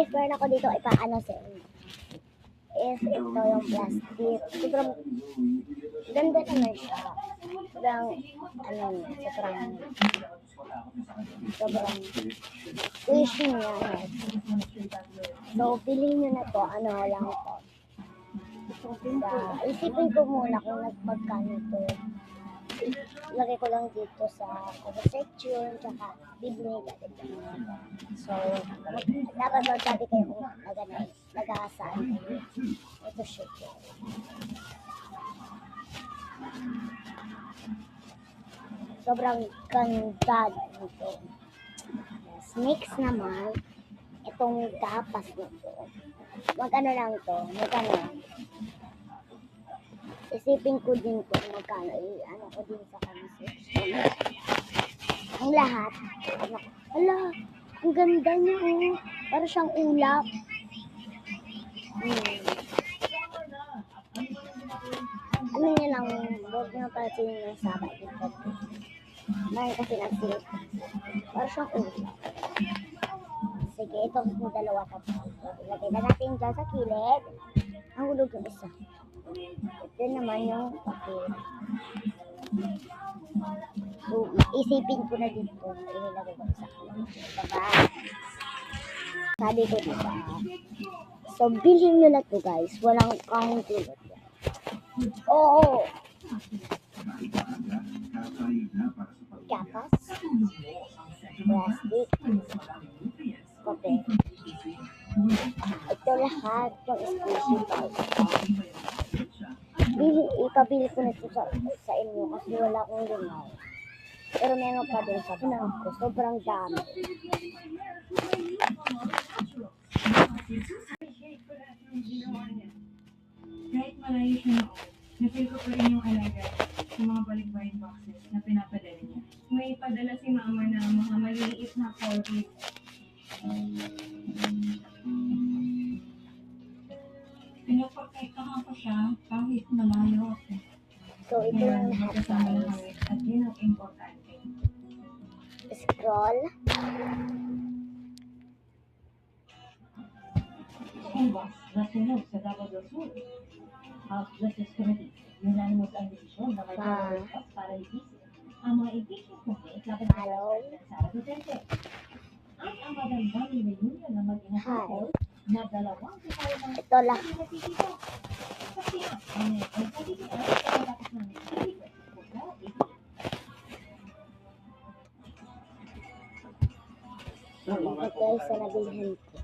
guys, meron ako dito ipaano sa inyo. Is ito yung plastic. Sobrang ganda naman siya. Sobrang, sobrang tuition niya. So, piliin nyo na to. Ano lang to. Isipin ko muna kung nagpagkano to. Lagay ko lang dito sa comment section, tsaka bibili ka dito. So, dapat magsabi kayo kung nag-aasaan kayo. Ito siya. Sobrang ganda nito. Yes, next naman, itong gapas nito. Magkano lang to? Magkano? Isipin ko din kung magkano. Ano ko din sa comment section. Ang lahat. Hala, ang ganda niya oh. Para siyang ulap. Ano niya lang, huwag niya pa sinin ng sabay dito. Dahil kasi nagsilip. Para siyang ulap. Sige, itong dalawa tapos. Ilagay na natin dyan sa kilid. Ang hulog yung isa. Ito naman yung papel. So, isipin ko na dito. Inilagay ko sa kilid. Diba? Sabi ko diba? So, bilhin nyo na to guys. Walang kahit tulad yan. Oo! Gapas. Plastic. Papel. Ito lahat yung exclusive price. Ipabili ko na ito sa inyo kasi wala akong lumaw. Pero meron pa din sa pinang ko. Sobrang dami. Kahit malayo siya noon, na-feel ko pa rin yung alaga sa mga balikbayan boxes na pinapadala niya. May padala si mama na mga maliliit na corporate. Pinapagkaitahan ko siya kahit malayo ako. So, ito yung lahat guys. At yun ang importante. Scroll. Kumbas, nasunog sa Davao del Sur. House Justice Committee, unanimous ang desisyon na may pagkakas para ipisin ang mga impeachment complaints laban sa President Sara Duterte. At ang magandang reunion na mag-inasakol na dalawang kasaya ng Ito lang. sa siya ang pagkakitian sa dapat namin sa secret. Ito guys, sa nabilhan ko.